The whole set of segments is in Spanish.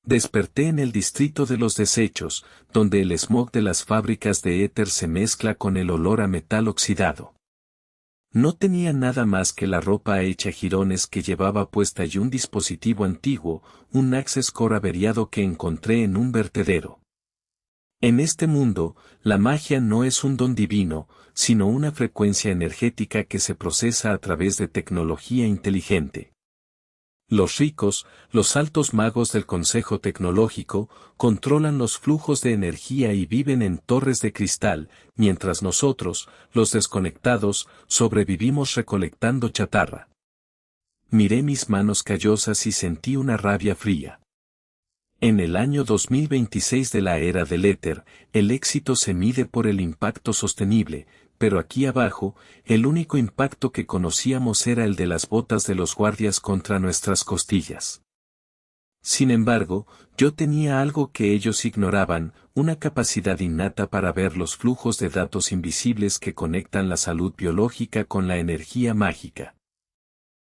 Desperté en el distrito de los desechos, donde el smog de las fábricas de éter se mezcla con el olor a metal oxidado. No tenía nada más que la ropa hecha jirones que llevaba puesta y un dispositivo antiguo, un Access Core averiado que encontré en un vertedero. En este mundo, la magia no es un don divino, sino una frecuencia energética que se procesa a través de tecnología inteligente. Los ricos, los altos magos del Consejo Tecnológico, controlan los flujos de energía y viven en torres de cristal, mientras nosotros, los desconectados, sobrevivimos recolectando chatarra. Miré mis manos callosas y sentí una rabia fría. En el año 2026 de la era del éter, el éxito se mide por el impacto sostenible, pero aquí abajo, el único impacto que conocíamos era el de las botas de los guardias contra nuestras costillas. Sin embargo, yo tenía algo que ellos ignoraban, una capacidad innata para ver los flujos de datos invisibles que conectan la salud biológica con la energía mágica.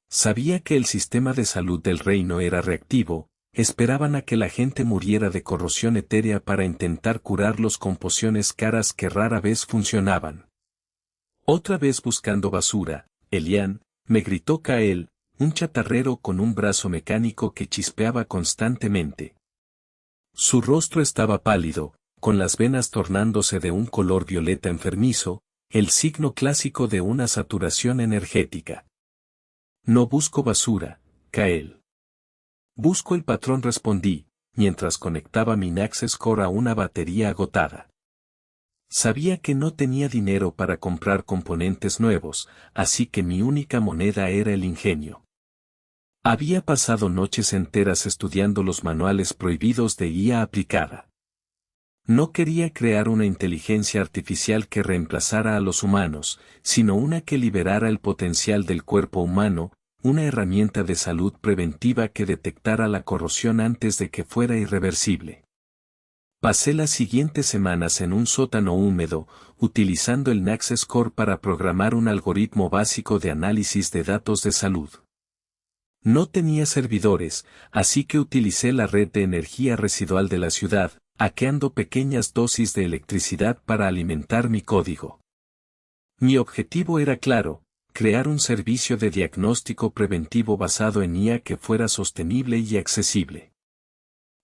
Sabía que el sistema de salud del reino era reactivo, esperaban a que la gente muriera de corrosión etérea para intentar curarlos con pociones caras que rara vez funcionaban. Otra vez buscando basura, Elian, me gritó Kael, un chatarrero con un brazo mecánico que chispeaba constantemente. Su rostro estaba pálido, con las venas tornándose de un color violeta enfermizo, el signo clásico de una saturación energética. No busco basura, Kael. Busco el patrón, respondí, mientras conectaba mi Access Core a una batería agotada. Sabía que no tenía dinero para comprar componentes nuevos, así que mi única moneda era el ingenio. Había pasado noches enteras estudiando los manuales prohibidos de IA aplicada. No quería crear una inteligencia artificial que reemplazara a los humanos, sino una que liberara el potencial del cuerpo humano, una herramienta de salud preventiva que detectara la corrosión antes de que fuera irreversible. Pasé las siguientes semanas en un sótano húmedo, utilizando el Access Core para programar un algoritmo básico de análisis de datos de salud. No tenía servidores, así que utilicé la red de energía residual de la ciudad, hackeando pequeñas dosis de electricidad para alimentar mi código. Mi objetivo era claro: crear un servicio de diagnóstico preventivo basado en IA que fuera sostenible y accesible.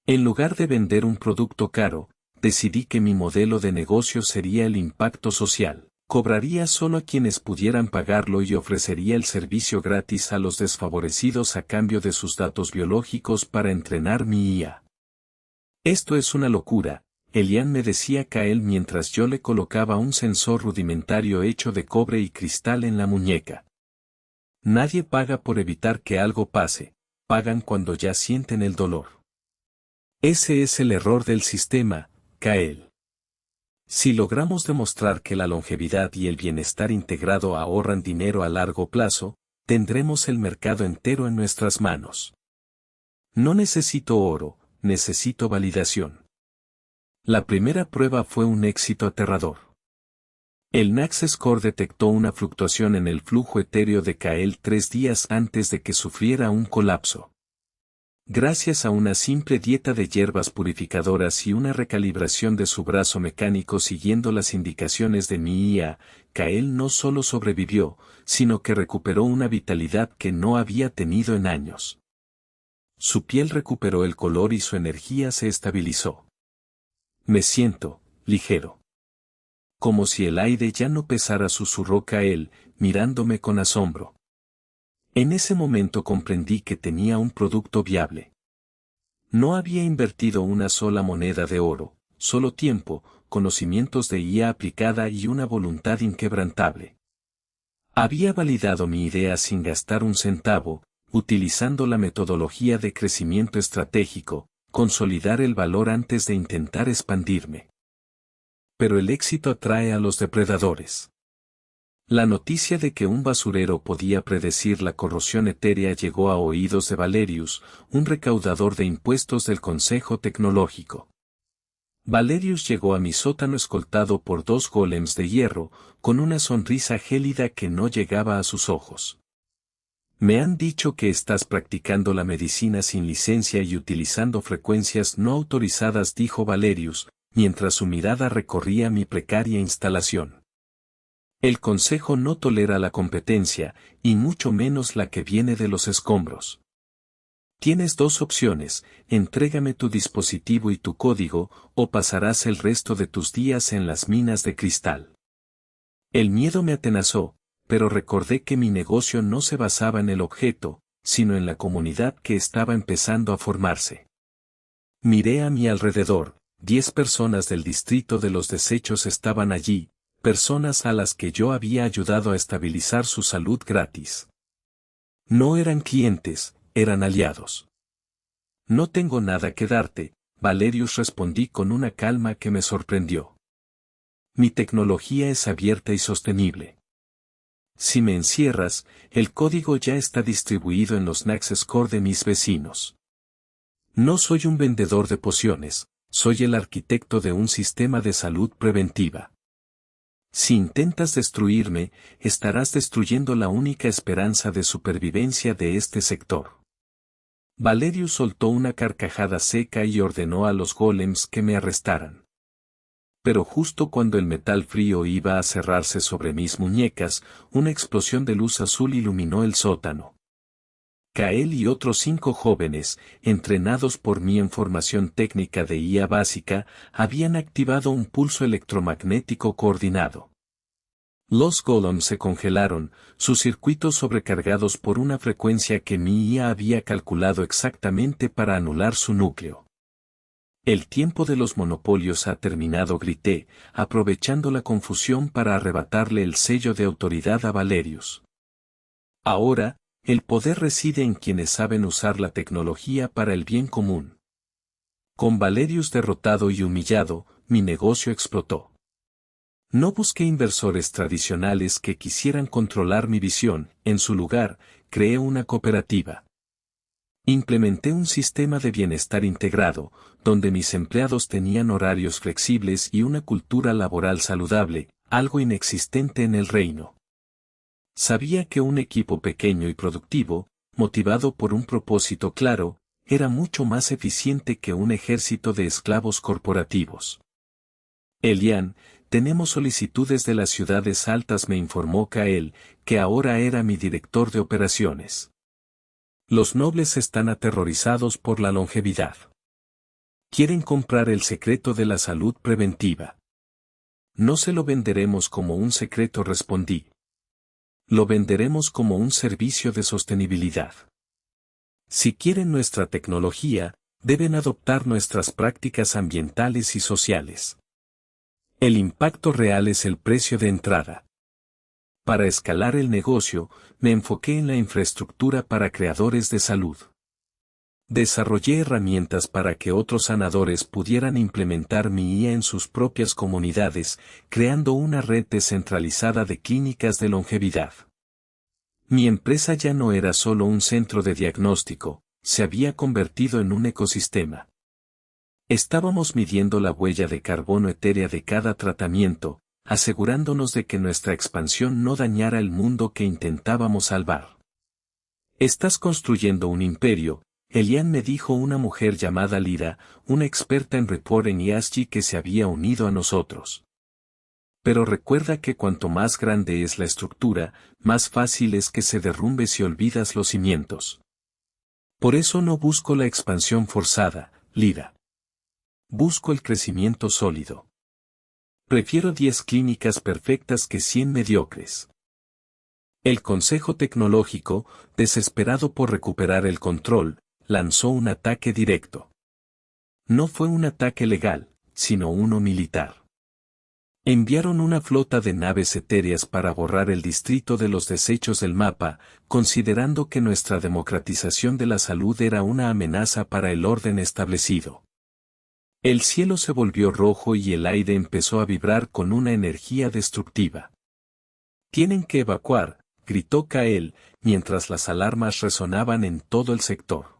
En lugar de vender un producto caro, decidí que mi modelo de negocio sería el impacto social. Cobraría solo a quienes pudieran pagarlo y ofrecería el servicio gratis a los desfavorecidos a cambio de sus datos biológicos para entrenar mi IA. Esto es una locura, Elian me decía Kael mientras yo le colocaba un sensor rudimentario hecho de cobre y cristal en la muñeca. Nadie paga por evitar que algo pase, pagan cuando ya sienten el dolor. Ese es el error del sistema, Kael. Si logramos demostrar que la longevidad y el bienestar integrado ahorran dinero a largo plazo, tendremos el mercado entero en nuestras manos. No necesito oro, necesito validación. La primera prueba fue un éxito aterrador. El Access Core detectó una fluctuación en el flujo etéreo de Kael 3 días antes de que sufriera un colapso. Gracias a una simple dieta de hierbas purificadoras y una recalibración de su brazo mecánico siguiendo las indicaciones de mi IA, Kael no solo sobrevivió, sino que recuperó una vitalidad que no había tenido en años. Su piel recuperó el color y su energía se estabilizó. Me siento ligero. Como si el aire ya no pesara, susurró Kael, mirándome con asombro. En ese momento comprendí que tenía un producto viable. No había invertido una sola moneda de oro, solo tiempo, conocimientos de IA aplicada y una voluntad inquebrantable. Había validado mi idea sin gastar un centavo, utilizando la metodología de crecimiento estratégico, consolidar el valor antes de intentar expandirme. Pero el éxito atrae a los depredadores. La noticia de que un basurero podía predecir la corrosión etérea llegó a oídos de Valerius, un recaudador de impuestos del Consejo Tecnológico. Valerius llegó a mi sótano escoltado por 2 golems de hierro, con una sonrisa gélida que no llegaba a sus ojos. Me han dicho que estás practicando la medicina sin licencia y utilizando frecuencias no autorizadas, dijo Valerius, mientras su mirada recorría mi precaria instalación. El Consejo no tolera la competencia, y mucho menos la que viene de los escombros. Tienes dos opciones: entrégame tu dispositivo y tu código, o pasarás el resto de tus días en las minas de cristal. El miedo me atenazó, pero recordé que mi negocio no se basaba en el objeto, sino en la comunidad que estaba empezando a formarse. Miré a mi alrededor, 10 personas del distrito de los desechos estaban allí, personas a las que yo había ayudado a estabilizar su salud gratis. No eran clientes, eran aliados. No tengo nada que darte, Valerius, respondí con una calma que me sorprendió. Mi tecnología es abierta y sostenible. Si me encierras, el código ya está distribuido en los Naxxes Core de mis vecinos. No soy un vendedor de pociones, soy el arquitecto de un sistema de salud preventiva. Si intentas destruirme, estarás destruyendo la única esperanza de supervivencia de este sector. Valerius soltó una carcajada seca y ordenó a los golems que me arrestaran. Pero justo cuando el metal frío iba a cerrarse sobre mis muñecas, una explosión de luz azul iluminó el sótano. Kael y otros 5 jóvenes, entrenados por mí en formación técnica de IA básica, habían activado un pulso electromagnético coordinado. Los golems se congelaron, sus circuitos sobrecargados por una frecuencia que mi IA había calculado exactamente para anular su núcleo. El tiempo de los monopolios ha terminado, grité, aprovechando la confusión para arrebatarle el sello de autoridad a Valerius. Ahora, el poder reside en quienes saben usar la tecnología para el bien común. Con Valerius derrotado y humillado, mi negocio explotó. No busqué inversores tradicionales que quisieran controlar mi visión, en su lugar, creé una cooperativa. Implementé un sistema de bienestar integrado, donde mis empleados tenían horarios flexibles y una cultura laboral saludable, algo inexistente en el reino. Sabía que un equipo pequeño y productivo, motivado por un propósito claro, era mucho más eficiente que un ejército de esclavos corporativos. Elian, tenemos solicitudes de las ciudades altas, me informó Kael, que ahora era mi director de operaciones. Los nobles están aterrorizados por la longevidad. Quieren comprar el secreto de la salud preventiva. No se lo venderemos como un secreto, respondí. Lo venderemos como un servicio de sostenibilidad. Si quieren nuestra tecnología, deben adoptar nuestras prácticas ambientales y sociales. El impacto real es el precio de entrada. Para escalar el negocio, me enfoqué en la infraestructura para creadores de salud. Desarrollé herramientas para que otros sanadores pudieran implementar mi IA en sus propias comunidades, creando una red descentralizada de clínicas de longevidad. Mi empresa ya no era solo un centro de diagnóstico, se había convertido en un ecosistema. Estábamos midiendo la huella de carbono etérea de cada tratamiento, asegurándonos de que nuestra expansión no dañara el mundo que intentábamos salvar. Estás construyendo un imperio, Elian, me dijo una mujer llamada Lyra, una experta en reporting y ASCII que se había unido a nosotros. Pero recuerda que cuanto más grande es la estructura, más fácil es que se derrumbe si olvidas los cimientos. Por eso no busco la expansión forzada, Lyra. Busco el crecimiento sólido. Prefiero 10 clínicas perfectas que 100 mediocres. El Consejo Tecnológico, desesperado por recuperar el control, lanzó un ataque directo. No fue un ataque legal, sino uno militar. Enviaron una flota de naves etéreas para borrar el distrito de los desechos del mapa, considerando que nuestra democratización de la salud era una amenaza para el orden establecido. El cielo se volvió rojo y el aire empezó a vibrar con una energía destructiva. Tienen que evacuar, gritó Kael, mientras las alarmas resonaban en todo el sector.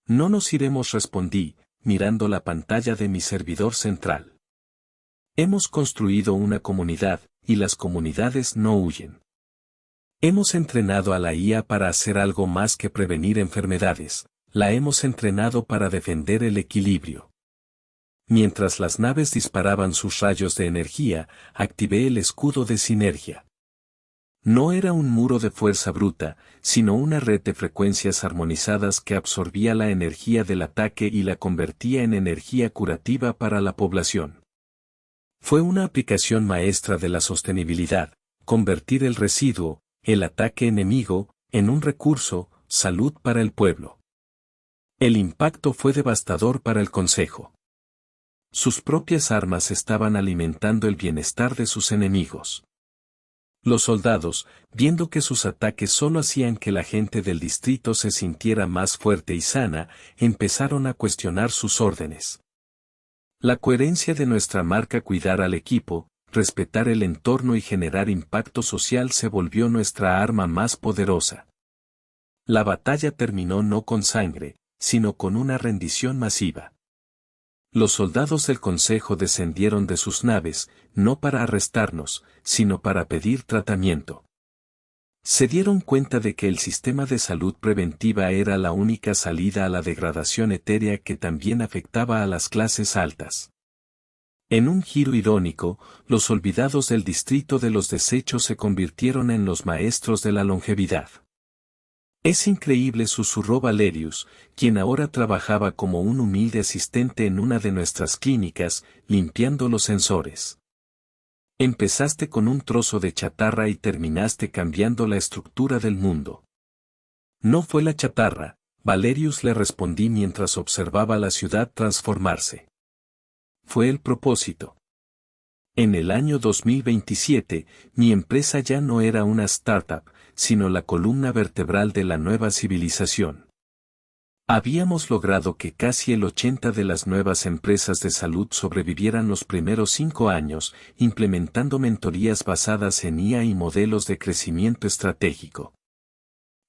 No nos iremos, respondí, mirando la pantalla de mi servidor central. Hemos construido una comunidad, y las comunidades no huyen. Hemos entrenado a la IA para hacer algo más que prevenir enfermedades, la hemos entrenado para defender el equilibrio. Mientras las naves disparaban sus rayos de energía, activé el escudo de sinergia. No era un muro de fuerza bruta, sino una red de frecuencias armonizadas que absorbía la energía del ataque y la convertía en energía curativa para la población. Fue una aplicación maestra de la sostenibilidad, convertir el residuo, el ataque enemigo, en un recurso, salud para el pueblo. El impacto fue devastador para el Consejo. Sus propias armas estaban alimentando el bienestar de sus enemigos. Los soldados, viendo que sus ataques solo hacían que la gente del distrito se sintiera más fuerte y sana, empezaron a cuestionar sus órdenes. La coherencia de nuestra marca cuidar al equipo, respetar el entorno y generar impacto social se volvió nuestra arma más poderosa. La batalla terminó no con sangre, sino con una rendición masiva. Los soldados del Consejo descendieron de sus naves, no para arrestarnos, sino para pedir tratamiento. Se dieron cuenta de que el sistema de salud preventiva era la única salida a la degradación etérea que también afectaba a las clases altas. En un giro irónico, los olvidados del distrito de los desechos se convirtieron en los maestros de la longevidad. Es increíble, susurró Valerius, quien ahora trabajaba como un humilde asistente en una de nuestras clínicas, limpiando los sensores. Empezaste con un trozo de chatarra y terminaste cambiando la estructura del mundo. No fue la chatarra, Valerius, le respondí mientras observaba la ciudad transformarse. Fue el propósito. En el año 2027, mi empresa ya no era una startup, sino la columna vertebral de la nueva civilización. Habíamos logrado que casi el 80% de las nuevas empresas de salud sobrevivieran los primeros 5 años, implementando mentorías basadas en IA y modelos de crecimiento estratégico.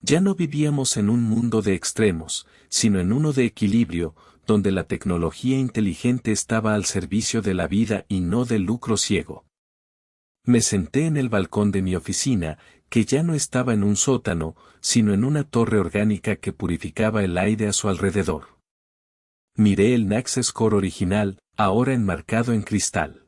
Ya no vivíamos en un mundo de extremos, sino en uno de equilibrio, donde la tecnología inteligente estaba al servicio de la vida y no del lucro ciego. Me senté en el balcón de mi oficina, que ya no estaba en un sótano, sino en una torre orgánica que purificaba el aire a su alrededor. Miré el Naxx Core original, ahora enmarcado en cristal.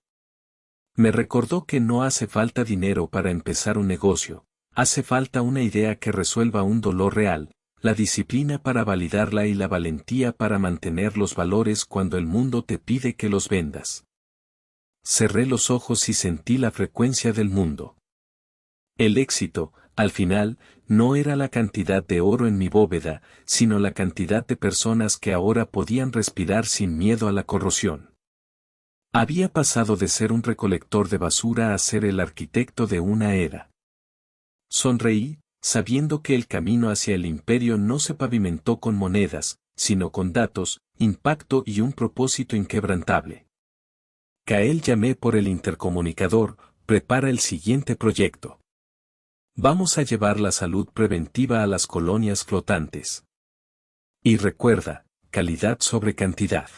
Me recordó que no hace falta dinero para empezar un negocio, hace falta una idea que resuelva un dolor real, la disciplina para validarla y la valentía para mantener los valores cuando el mundo te pide que los vendas. Cerré los ojos y sentí la frecuencia del mundo. El éxito, al final, no era la cantidad de oro en mi bóveda, sino la cantidad de personas que ahora podían respirar sin miedo a la corrosión. Había pasado de ser un recolector de basura a ser el arquitecto de una era. Sonreí, sabiendo que el camino hacia el imperio no se pavimentó con monedas, sino con datos, impacto y un propósito inquebrantable. Kael, llamé por el intercomunicador, prepara el siguiente proyecto. Vamos a llevar la salud preventiva a las colonias flotantes. Y recuerda, calidad sobre cantidad.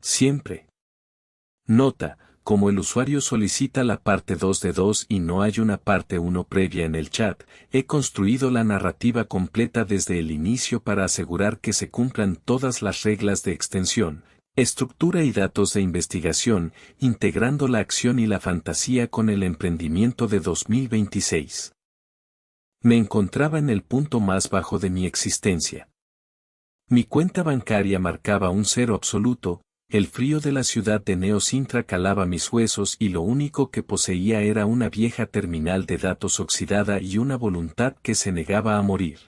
Siempre. Nota, como el usuario solicita la parte 2 de 2 y no hay una parte 1 previa en el chat, he construido la narrativa completa desde el inicio para asegurar que se cumplan todas las reglas de extensión, estructura y datos de investigación, integrando la acción y la fantasía con el emprendimiento de 2026. Me encontraba en el punto más bajo de mi existencia. Mi cuenta bancaria marcaba un cero absoluto, el frío de la ciudad de Neo Sintra calaba mis huesos y lo único que poseía era una vieja terminal de datos oxidada y una voluntad que se negaba a morir.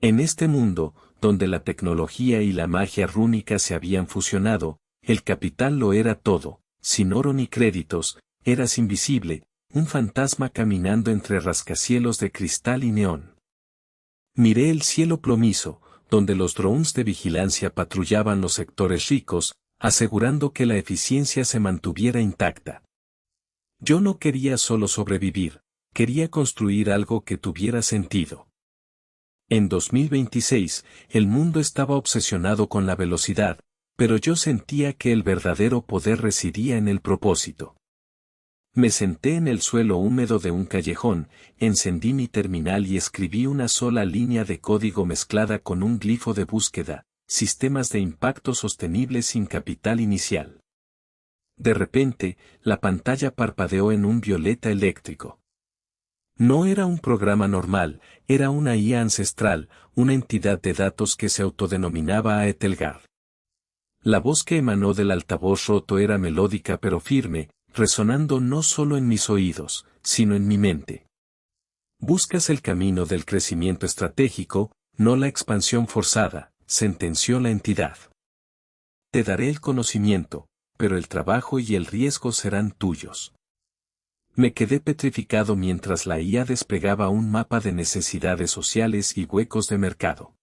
En este mundo, donde la tecnología y la magia rúnica se habían fusionado, el capital lo era todo, sin oro ni créditos, eras invisible, un fantasma caminando entre rascacielos de cristal y neón. Miré el cielo plomizo, donde los drones de vigilancia patrullaban los sectores ricos, asegurando que la eficiencia se mantuviera intacta. Yo no quería solo sobrevivir, quería construir algo que tuviera sentido. En 2026, el mundo estaba obsesionado con la velocidad, pero yo sentía que el verdadero poder residía en el propósito. Me senté en el suelo húmedo de un callejón, encendí mi terminal y escribí una sola línea de código mezclada con un glifo de búsqueda: sistemas de impacto sostenible sin capital inicial. De repente, la pantalla parpadeó en un violeta eléctrico. No era un programa normal, era una IA ancestral, una entidad de datos que se autodenominaba Aethelgard. La voz que emanó del altavoz roto era melódica pero firme, resonando no solo en mis oídos, sino en mi mente. Buscas el camino del crecimiento estratégico, no la expansión forzada, sentenció la entidad. Te daré el conocimiento, pero el trabajo y el riesgo serán tuyos. Me quedé petrificado mientras la IA desplegaba un mapa de necesidades sociales y huecos de mercado.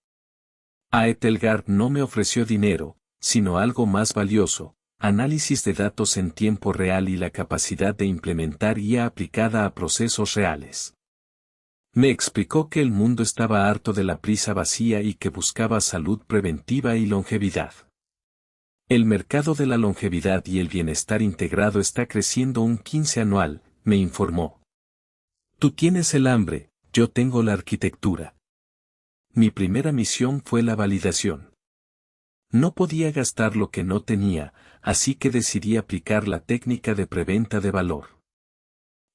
Aethelgard no me ofreció dinero, sino algo más valioso: análisis de datos en tiempo real y la capacidad de implementar IA aplicada a procesos reales. Me explicó que el mundo estaba harto de la prisa vacía y que buscaba salud preventiva y longevidad. El mercado de la longevidad y el bienestar integrado está creciendo un 15 anual, me informó. Tú tienes el hambre, yo tengo la arquitectura. Mi primera misión fue la validación. No podía gastar lo que no tenía, así que decidí aplicar la técnica de preventa de valor.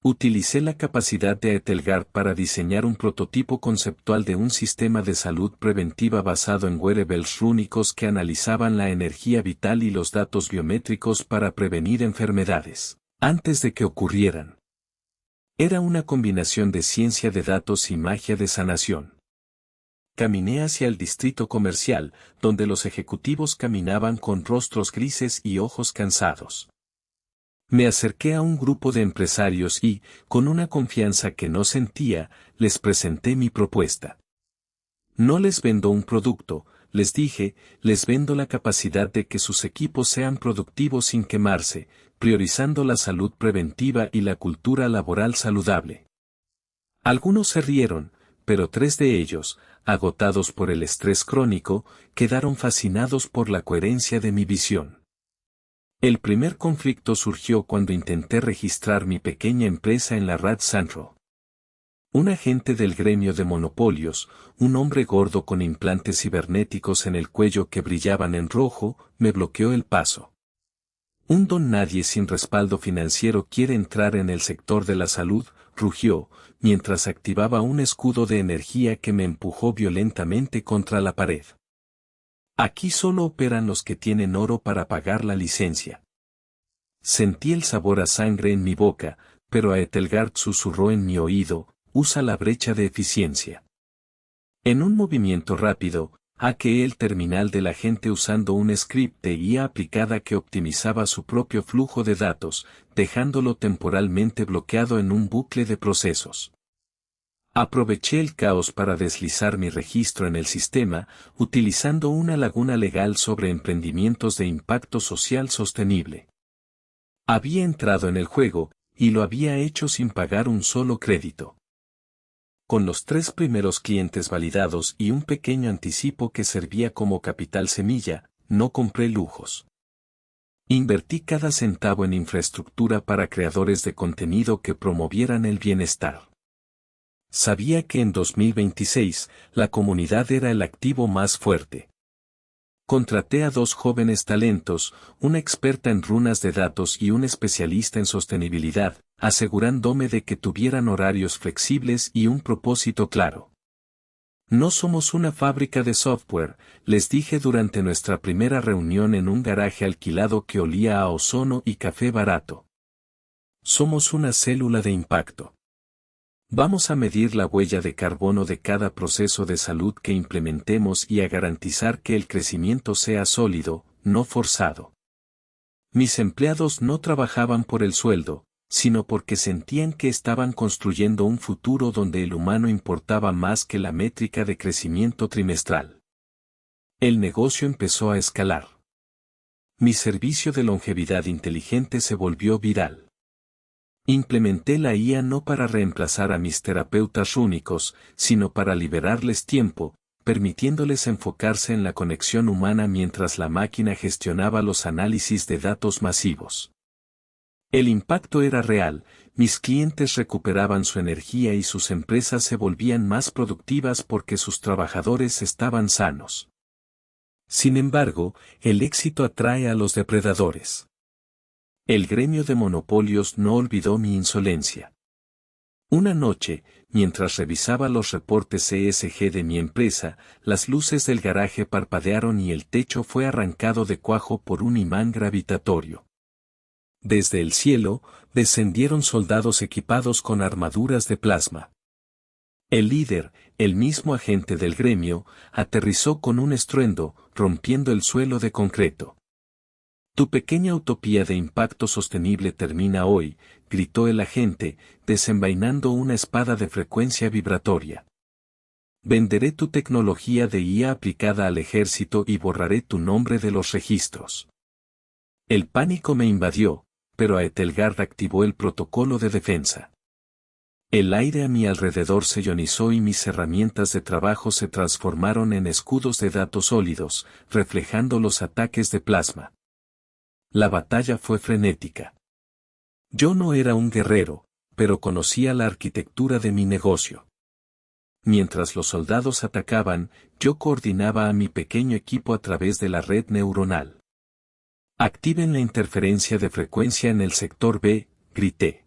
Utilicé la capacidad de Aethelgard para diseñar un prototipo conceptual de un sistema de salud preventiva basado en wearables rúnicos que analizaban la energía vital y los datos biométricos para prevenir enfermedades antes de que ocurrieran. Era una combinación de ciencia de datos y magia de sanación. Caminé hacia el distrito comercial, donde los ejecutivos caminaban con rostros grises y ojos cansados. Me acerqué a un grupo de empresarios y, con una confianza que no sentía, les presenté mi propuesta. No les vendo un producto, les dije, les vendo la capacidad de que sus equipos sean productivos sin quemarse, priorizando la salud preventiva y la cultura laboral saludable. Algunos se rieron, pero 3 de ellos, agotados por el estrés crónico, quedaron fascinados por la coherencia de mi visión. El primer conflicto surgió cuando intenté registrar mi pequeña empresa en la Rad Sanro. Un agente del gremio de monopolios, un hombre gordo con implantes cibernéticos en el cuello que brillaban en rojo, me bloqueó el paso. Un don nadie sin respaldo financiero quiere entrar en el sector de la salud, rugió, mientras activaba un escudo de energía que me empujó violentamente contra la pared. Aquí solo operan los que tienen oro para pagar la licencia. Sentí el sabor a sangre en mi boca, pero Aethelgard susurró en mi oído: usa la brecha de eficiencia. En un movimiento rápido, hackeé el terminal del agente usando un script de IA aplicada que optimizaba su propio flujo de datos, dejándolo temporalmente bloqueado en un bucle de procesos. Aproveché el caos para deslizar mi registro en el sistema, utilizando una laguna legal sobre emprendimientos de impacto social sostenible. Había entrado en el juego, y lo había hecho sin pagar un solo crédito. Con los 3 primeros clientes validados y un pequeño anticipo que servía como capital semilla, no compré lujos. Invertí cada centavo en infraestructura para creadores de contenido que promovieran el bienestar. Sabía que en 2026, la comunidad era el activo más fuerte. Contraté a 2 jóvenes talentos, una experta en runas de datos y un especialista en sostenibilidad, asegurándome de que tuvieran horarios flexibles y un propósito claro. No somos una fábrica de software, les dije durante nuestra primera reunión en un garaje alquilado que olía a ozono y café barato. Somos una célula de impacto. Vamos a medir la huella de carbono de cada proceso de salud que implementemos y a garantizar que el crecimiento sea sólido, no forzado. Mis empleados no trabajaban por el sueldo, sino porque sentían que estaban construyendo un futuro donde el humano importaba más que la métrica de crecimiento trimestral. El negocio empezó a escalar. Mi servicio de longevidad inteligente se volvió viral. Implementé la IA no para reemplazar a mis terapeutas únicos, sino para liberarles tiempo, permitiéndoles enfocarse en la conexión humana mientras la máquina gestionaba los análisis de datos masivos. El impacto era real, mis clientes recuperaban su energía y sus empresas se volvían más productivas porque sus trabajadores estaban sanos. Sin embargo, el éxito atrae a los depredadores. El gremio de monopolios no olvidó mi insolencia. Una noche, mientras revisaba los reportes ESG de mi empresa, las luces del garaje parpadearon y el techo fue arrancado de cuajo por un imán gravitatorio. Desde el cielo, descendieron soldados equipados con armaduras de plasma. El líder, el mismo agente del gremio, aterrizó con un estruendo, rompiendo el suelo de concreto. Tu pequeña utopía de impacto sostenible termina hoy, gritó el agente, desenvainando una espada de frecuencia vibratoria. Venderé tu tecnología de IA aplicada al ejército y borraré tu nombre de los registros. El pánico me invadió, pero Aethelgard activó el protocolo de defensa. El aire a mi alrededor se ionizó y mis herramientas de trabajo se transformaron en escudos de datos sólidos, reflejando los ataques de plasma. La batalla fue frenética. Yo no era un guerrero, pero conocía la arquitectura de mi negocio. Mientras los soldados atacaban, yo coordinaba a mi pequeño equipo a través de la red neuronal. Activen la interferencia de frecuencia en el sector B, grité.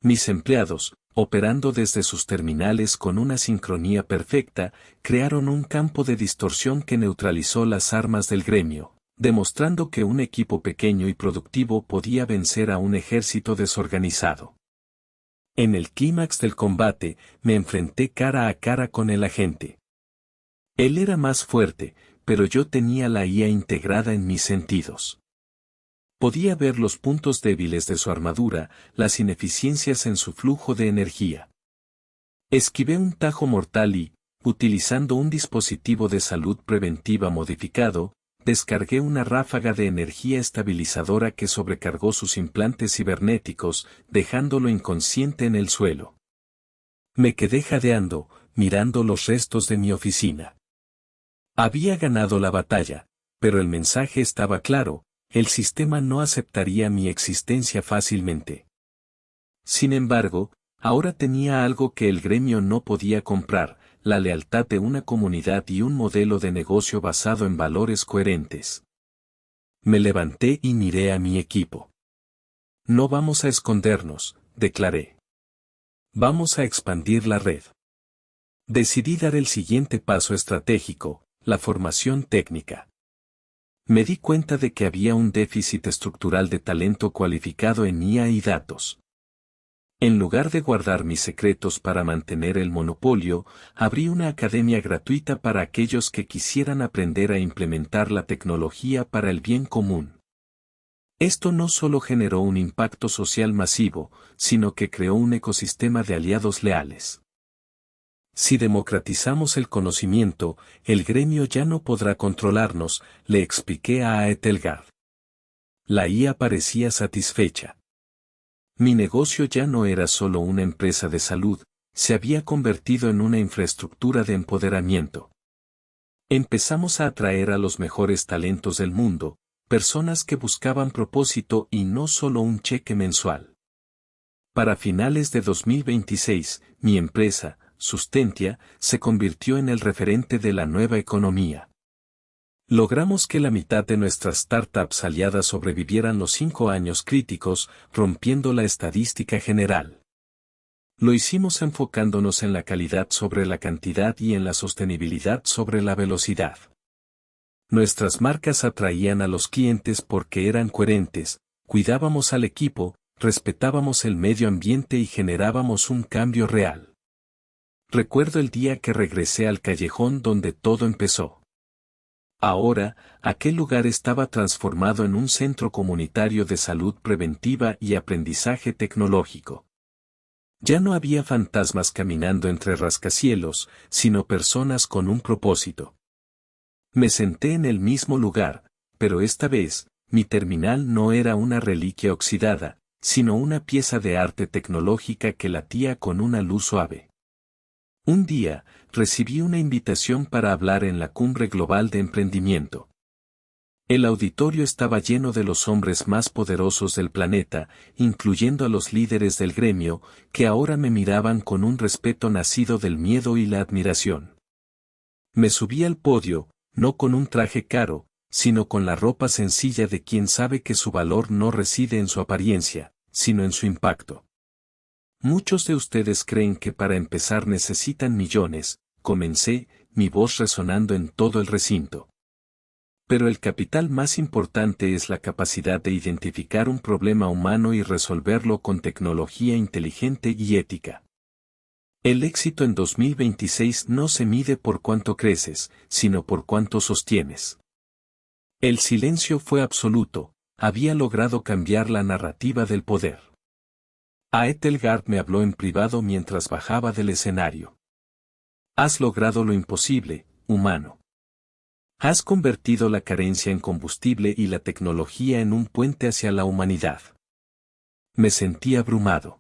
Mis empleados, operando desde sus terminales con una sincronía perfecta, crearon un campo de distorsión que neutralizó las armas del gremio, demostrando que un equipo pequeño y productivo podía vencer a un ejército desorganizado. En el clímax del combate, me enfrenté cara a cara con el agente. Él era más fuerte, pero yo tenía la IA integrada en mis sentidos. Podía ver los puntos débiles de su armadura, las ineficiencias en su flujo de energía. Esquivé un tajo mortal y, utilizando un dispositivo de salud preventiva modificado, descargué una ráfaga de energía estabilizadora que sobrecargó sus implantes cibernéticos, dejándolo inconsciente en el suelo. Me quedé jadeando, mirando los restos de mi oficina. Había ganado la batalla, pero el mensaje estaba claro. El sistema no aceptaría mi existencia fácilmente. Sin embargo, ahora tenía algo que el gremio no podía comprar, la lealtad de una comunidad y un modelo de negocio basado en valores coherentes. Me levanté y miré a mi equipo. No vamos a escondernos, declaré. Vamos a expandir la red. Decidí dar el siguiente paso estratégico, la formación técnica. Me di cuenta de que había un déficit estructural de talento cualificado en IA y datos. En lugar de guardar mis secretos para mantener el monopolio, abrí una academia gratuita para aquellos que quisieran aprender a implementar la tecnología para el bien común. Esto no solo generó un impacto social masivo, sino que creó un ecosistema de aliados leales. Si democratizamos el conocimiento, el gremio ya no podrá controlarnos, le expliqué a Aethelgard. La IA parecía satisfecha. Mi negocio ya no era solo una empresa de salud, se había convertido en una infraestructura de empoderamiento. Empezamos a atraer a los mejores talentos del mundo, personas que buscaban propósito y no solo un cheque mensual. Para finales de 2026, mi empresa, Sustentia, se convirtió en el referente de la nueva economía. Logramos que la mitad de nuestras startups aliadas sobrevivieran los 5 años críticos, rompiendo la estadística general. Lo hicimos enfocándonos en la calidad sobre la cantidad y en la sostenibilidad sobre la velocidad. Nuestras marcas atraían a los clientes porque eran coherentes, cuidábamos al equipo, respetábamos el medio ambiente y generábamos un cambio real. Recuerdo el día que regresé al callejón donde todo empezó. Ahora, aquel lugar estaba transformado en un centro comunitario de salud preventiva y aprendizaje tecnológico. Ya no había fantasmas caminando entre rascacielos, sino personas con un propósito. Me senté en el mismo lugar, pero esta vez, mi terminal no era una reliquia oxidada, sino una pieza de arte tecnológica que latía con una luz suave. Un día, recibí una invitación para hablar en la Cumbre Global de Emprendimiento. El auditorio estaba lleno de los hombres más poderosos del planeta, incluyendo a los líderes del gremio, que ahora me miraban con un respeto nacido del miedo y la admiración. Me subí al podio, no con un traje caro, sino con la ropa sencilla de quien sabe que su valor no reside en su apariencia, sino en su impacto. Muchos de ustedes creen que para empezar necesitan millones, comencé, mi voz resonando en todo el recinto. Pero el capital más importante es la capacidad de identificar un problema humano y resolverlo con tecnología inteligente y ética. El éxito en 2026 no se mide por cuánto creces, sino por cuánto sostienes. El silencio fue absoluto, había logrado cambiar la narrativa del poder. Aethelgard me habló en privado mientras bajaba del escenario. Has logrado lo imposible, humano. Has convertido la carencia en combustible y la tecnología en un puente hacia la humanidad. Me sentí abrumado.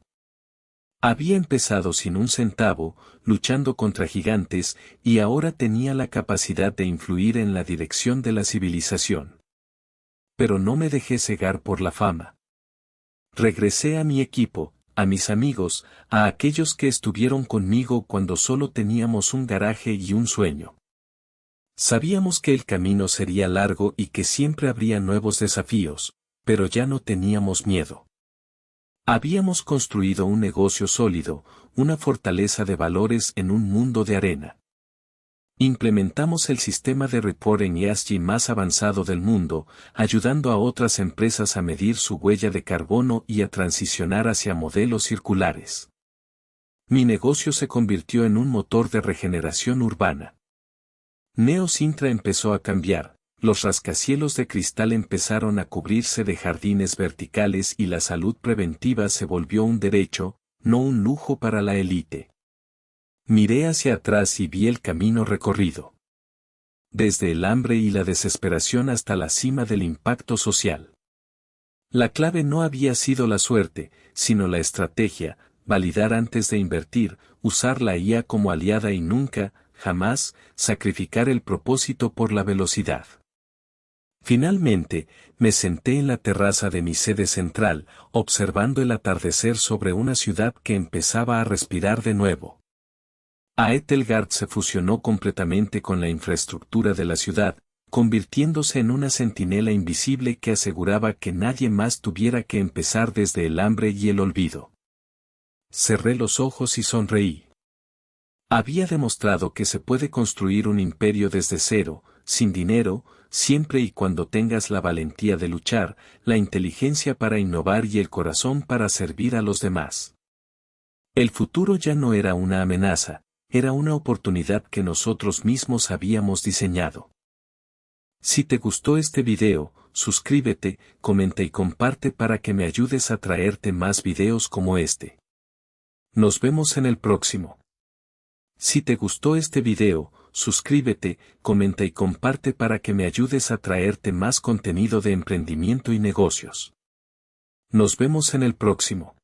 Había empezado sin un centavo, luchando contra gigantes, y ahora tenía la capacidad de influir en la dirección de la civilización. Pero no me dejé cegar por la fama. Regresé a mi equipo, a mis amigos, a aquellos que estuvieron conmigo cuando solo teníamos un garaje y un sueño. Sabíamos que el camino sería largo y que siempre habría nuevos desafíos, pero ya no teníamos miedo. Habíamos construido un negocio sólido, una fortaleza de valores en un mundo de arena. Implementamos el sistema de reporting ESG más avanzado del mundo, ayudando a otras empresas a medir su huella de carbono y a transicionar hacia modelos circulares. Mi negocio se convirtió en un motor de regeneración urbana. Neo Sintra empezó a cambiar, los rascacielos de cristal empezaron a cubrirse de jardines verticales y la salud preventiva se volvió un derecho, no un lujo para la élite. Miré hacia atrás y vi el camino recorrido. Desde el hambre y la desesperación hasta la cima del impacto social. La clave no había sido la suerte, sino la estrategia, validar antes de invertir, usar la IA como aliada y nunca, jamás, sacrificar el propósito por la velocidad. Finalmente, me senté en la terraza de mi sede central, observando el atardecer sobre una ciudad que empezaba a respirar de nuevo. Aethelgard se fusionó completamente con la infraestructura de la ciudad, convirtiéndose en una centinela invisible que aseguraba que nadie más tuviera que empezar desde el hambre y el olvido. Cerré los ojos y sonreí. Había demostrado que se puede construir un imperio desde cero, sin dinero, siempre y cuando tengas la valentía de luchar, la inteligencia para innovar y el corazón para servir a los demás. El futuro ya no era una amenaza, era una oportunidad que nosotros mismos habíamos diseñado. Si te gustó este video, suscríbete, comenta y comparte para que me ayudes a traerte más videos como este. Nos vemos en el próximo. Si te gustó este video, suscríbete, comenta y comparte para que me ayudes a traerte más contenido de emprendimiento y negocios. Nos vemos en el próximo.